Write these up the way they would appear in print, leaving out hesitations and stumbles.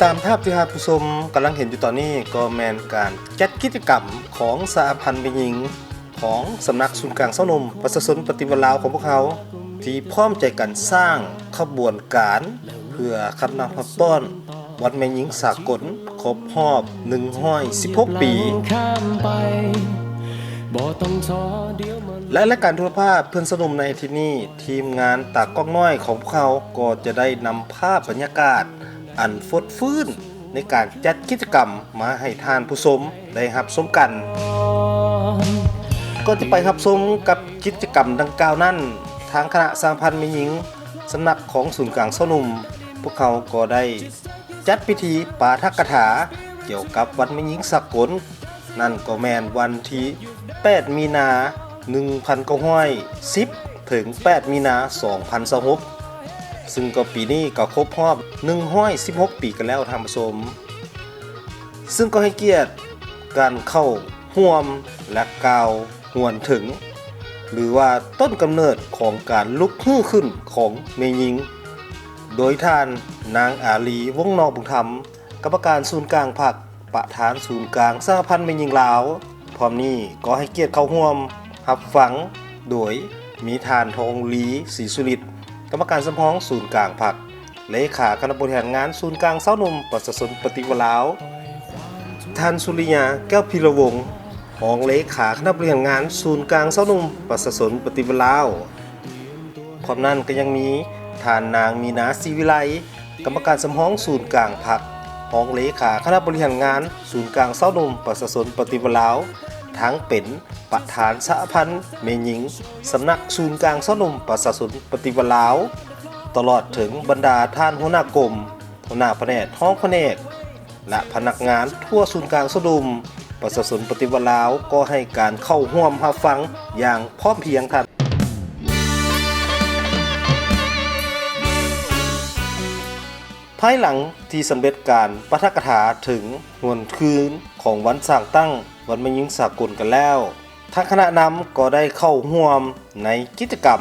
ตามภาพที่ผู้ชมกำลังเห็นอยู่ตอนนี้ก็แมนการจัดกิจกรรมของสหพันธ์แม่หญิงของสำนักศูนย์กลางเศร้านมประชาชนปฏิวัติลาวของพวกเขาที่พร้อมใจกันสร้างขบวนการเพื่อขับนำขับต้อนวันแม่หญิงสากลครบรอบ116 ปีและรายการโทรภาพเพื่อนสนุมในที่นี้ทีมงานตากล้องน้อยของพวกเขาก็จะได้นำภาพบรรยากาศอันฟดฟื้นในการจัดกิจกรรมมาให้ทานผู้ชมได้รับชมกันก็จะไปรับชมกับกิจกรรมดังกล่าวนั้นทางคณะสหพันธ์แม่หญิงสำนักของศูนย์กลางเศร้าหนุ่มพวกเขาก็ได้จัดพิธีปาฐกถาเกี่ยวกับวันแม่หญิงสากลนั่นก็แม่นวันที่8 มีนา1910ถึง8 มีนา2026ซึ่งก็ปีนี้ก็ครบรอบ116 ปีกันแล้วท่านผู้ชมซึ่งก็ให้เกียรติการเข้าร่วมและกล่าวหวนถึงหรือว่าต้นกำเนิดของการลุกฮื้อขึ้นของแม่หญิงโดยท่านนางอาลีวงศ์นอกบุญธรรมกรรมการศูนย์กลางพรรคประธานศูนย์กลางสหพันธ์แม่หญิงลาวพร้อมนี้ก็ให้เกียรติเข้าร่วมรับฟังโดยมีท่านทองลีศรีสุริตกรรมการสำรองศูนย์กลางพรรคเลขาคณะบริหารงานศูนย์กลางเศร้าหนุ่มประชาชนปฏิวัติลาวท่านสุริยาแก้วพิรวงศ์รองเลขาคณะบริหารงานศูนย์กลางเศร้าหนุ่มประชาชนปฏิวัติลาวพร้อมนั้นก็ยังมีท่านนางมีนาศรีวิไลกรรมการสำรองศูนย์กลางพรรครองเลขาคณะบริหารงานศูนย์กลางเศร้าหนุ่มประชาชนปฏิวัติลาวทั้งเป็นประธานสหพันธ์แม่หญิงสำนักศูนย์กลางเศร้าหนุ่มประชาชนปฏิวัติลาวตลอดถึงบรรดาท่านหัวหน้ากรมหัวหน้าแผนกท้องแผนกและพนักงานทั่วศูนย์กลางเศร้าหนุ่มประชาชนปฏิวัติลาวก็ให้การเข้าร่วมรับฟังอย่างพร้อมเพรียงทันภายหลังที่สำเร็จการปาฐกถาถึงหวนคืนของวันสร้างตั้งวันแม่หญิงสากลกันแล้วทางคณะนำก็ได้เข้าร่วมในกิจกรรม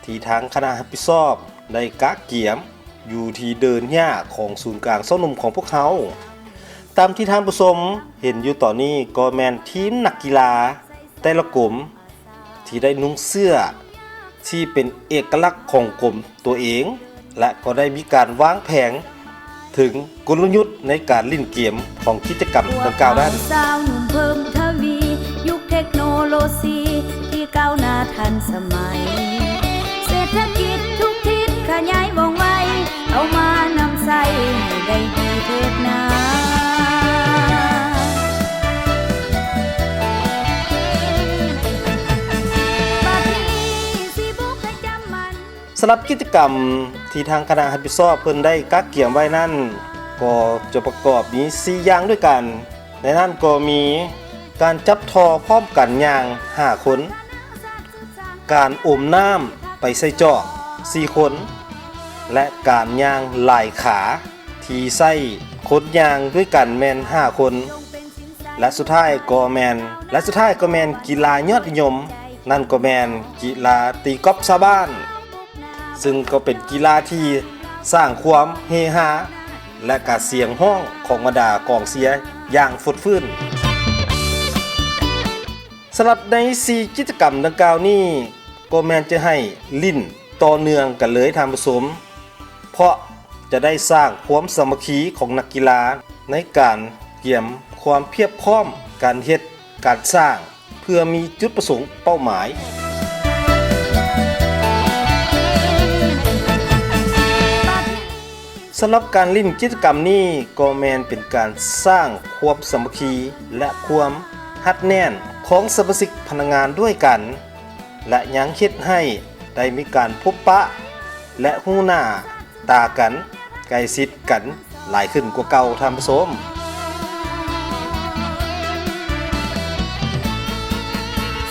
ที่ทางคณะรับผิดชอบได้กะเกี่ยมอยู่ที่เดินหญ้าของศูนย์กลางเศร้าหนุ่มของพวกเขาตามที่ท่านผู้ชมเห็นอยู่ต่อนนี้ก็แมนทีมนักกีฬาแต่ละกลุ่มที่ได้นุ่งเสื้อที่เป็นเอกลักษณ์ของกลุ่มตัวเองและก็ได้มีการวางแผนถึงกลยุทธ์ในการเล่นเกมของกิจกรรมดังกล่าวนั้นสาวหนุ่มเพิ่มทวียุคเทคโนโลยีที่ก้าวหน้าทันสมัยเศรษฐกิจทุกทิศขยายว่องไวเอามานำใส่ให้ได้ดีเถิดนาสำหรับกิจกรรมที่ทางคณะรับผิดชอบเพิ่นได้กักเกี่ยมไว้นั่นก็จะประกอบมี4อย่างด้วยกันในนั้นก็มีการจับทอพร้อมกันย่าง5คนการอมน้ำไปใส่จอก4คนและการย่างหลายขาที่ใส่คนย่างด้วยกันแม่น5คนและสุดท้ายก็แม่นกีฬายอดนิยมนั่นก็แม่นกีฬาตีกอล์ฟชาวบ้านซึ่งก็เป็นกีฬาที่สร้างความเฮฮาและกะเสียงห้องของบรรดากองเชียร์อย่างฟดฟื้นสำหรับใน4กิจกรรมดังกล่าวนี้ก็แม่นจะให้ลิ้นต่อเนื่องกันเลยท่านผู้ชมเพราะจะได้สร้างความสามัคคีของนักกีฬาในการเตรียมความเพียบพร้อมการเฮ็ดการสร้างเพื่อมีจุดประสงค์เป้าหมายสำหรับการเล่นกิจกรรมนี้ก็แมนเป็นการสร้างความสามัคคีและความฮัดแน่นของสมาชิกพนักงานด้วยกันและยังเฮ็ดให้ได้มีการพบปะและหู้หน้าตากันใกล้ชิดกันหลายขึ้นกว่าเก่าท่านผู้ชม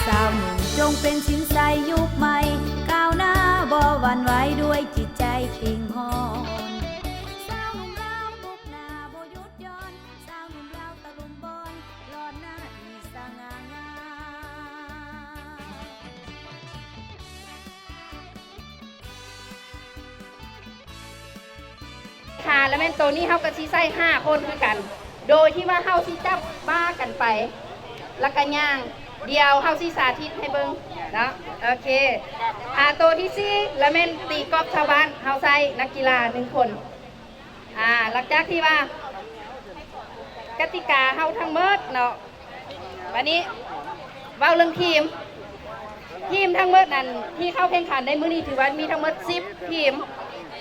สาวหนุ่มจงเป็นสินใสยุคใหม่ก้าวหน้าบ่หวั่นไหวด้วยจิตใจขิงฮอนค่ะ แล้วแม่นตัวนี้เฮาก็สิใส่5คนคือกัน โดยที่ว่าเฮาสิจับบ้ากันไป แล้วก็ย่างเดียวเฮาสิสาธิตให้เบิ่งเนาะโอเคตัวที่4แล้วแม่นตีกอล์ฟชาวบ้านเฮาใส่นักกีฬา1คนหลังจากที่ว่ากติกาเฮาทั้งหมดเนาะวันนี้เว้าเรื่องทีมทั้งหมดนั้นที่เข้าแข่งขันในมื้อนี้ถือว่ามีทั้งหมด10ทีม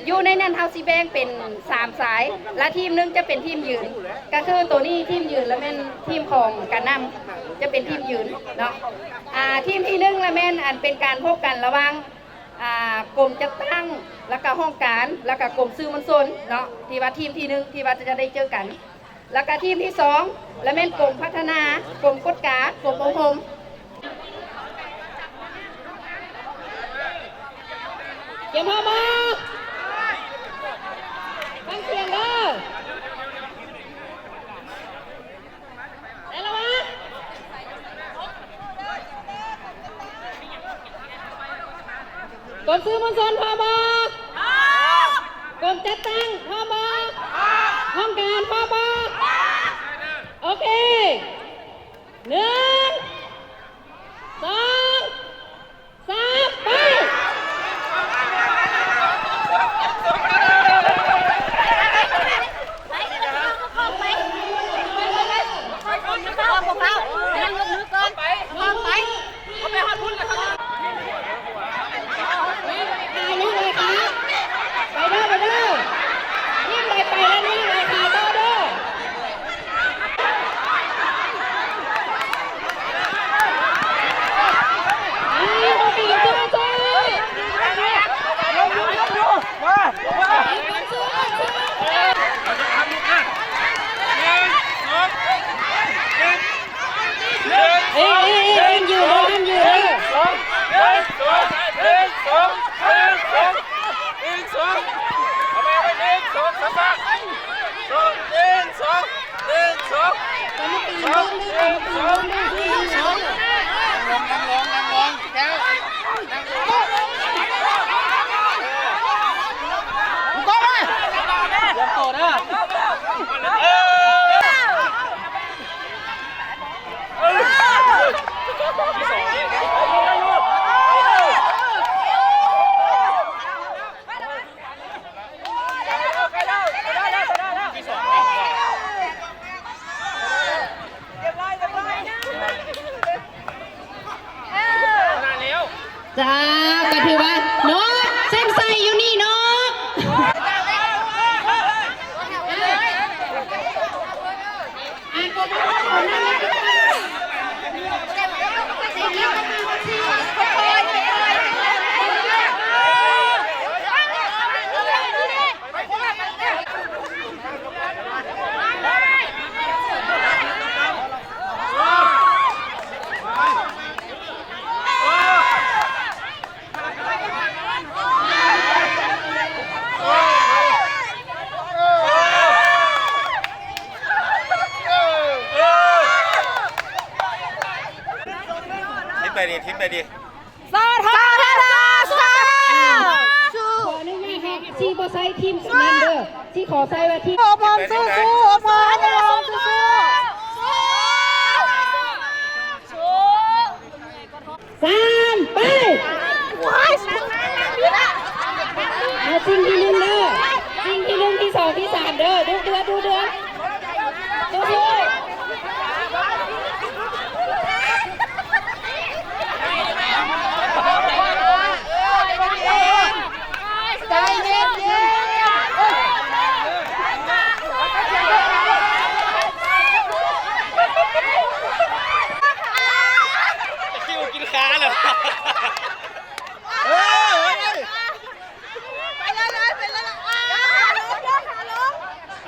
อยู่ในนั้นเฮาสิแบ่งเป็น3สายและทีมนึงจะเป็นทีมยืนก็คือตัวนี้ทีมยืนแล้วแม่นทีมของการนำจะเป็นทีมยืนเนาะทีมที่1แล้วแม่นอันเป็นการพบกันระหว่างกรมจัดตั้งแล้วก็ห้องการแล้วก็กรมสื่อมวลชนเนาะที่ว่าทีมที่1ที่ว่าจะได้เจอกันแล้วก็ทีมที่2แล้วแม่นกรมพัฒนากรมกฎการกรมอบรมเกี่ยวมาฟังเสียงเด้อได้แล้ววะกรมสื่อมวลชนพอบอกรมจัดตั้งพอบอกห้องการพอบอกโอเค1 2 3ไปจ้าก็ถือว่าเนาะเส้นใส่อยู่นี่เนาะทิปไปดิสาธาขออนุญาตครับที่บอไซทีมสุนันเด้อที่ขอไซว่าที่อบอมสู้อบอมสู้3ไปจริงที่1เด้อจริงที่1ที่2ที่3เด้อดูเดือดใจเย็นคิวกินขาเลย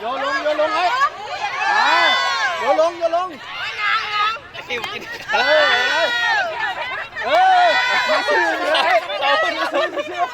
โยลงเลยโยลงคิวกินขามาซื้อเลยเราคนมาซื้อเ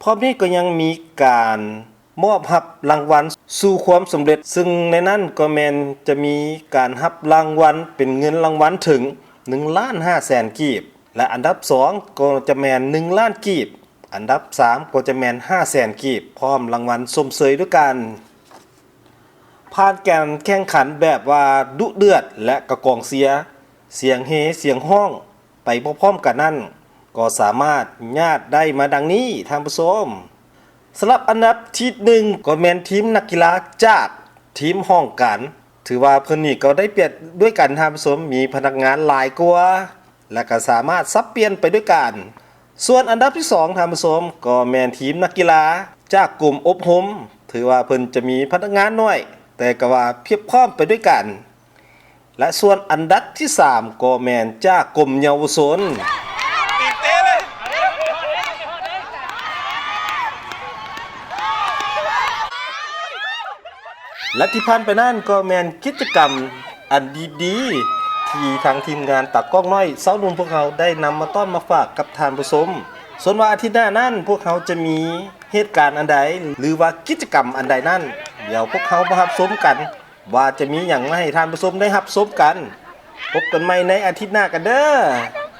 ร้อมนี้ก็ยังมีการมอบรับรางวัลสู่ความสำเร็จซึ่งในนั้นก็แมนจะมีการรับรางวัลเป็นเงินรางวัลถึง1,500,000 กีบและอันดับ2ก็จะแมน1ล้านกีบอันดับ3ก็จะแมน500,000 กีบพร้อมรางวัลสมเสยด้วยกันผ่านการแข่งขันแบบว่าดุเดือดและกระกองเสียงเฮเสียงห้องไปพร้อมๆกันนั่นก็สามารถญาติได้มาดังนี้ท่านผู้ชมสำหรับอันดับที่1ก็แม่นทีมนักกีฬาจากทีมห้องกันถือว่าเพิ่นนี่ก็ได้เปรียบด้วยกันท่านผู้ชมมีพนักงานหลายกว่าและก็สามารถซับเปลี่ยนไปด้วยกันส่วนอันดับที่2ท่านผู้ชมก็แม่นทีมนักกีฬาจากกลุ่มอบรมถือว่าเพิ่นจะมีพนักงานน้อยแต่ก็ว่าเพียบพร้อมไปด้วยกันและส่วนอันดับที่3ก็แม่นจากกลุ่มเยาวชนและที่ผ่านไปนั่นก็แมนกิจกรรมอันดีๆที่ทางทีมงานตักกล้องน้อยเสาหนุ่มพวกเขาได้นำมาต้อนมาฝากกับท่านผู้ชมส่วนว่าอาทิตย์หน้านั้นพวกเขาจะมีเหตุการณ์อันใดหรือว่ากิจกรรมอันใดนั่นเดี๋ยวพวกเขามารับชมกันว่าจะมีอย่างไรให้ท่านผู้ชมได้รับชมกันพบกันใหม่ในอาทิตย์หน้ากันเด้อไป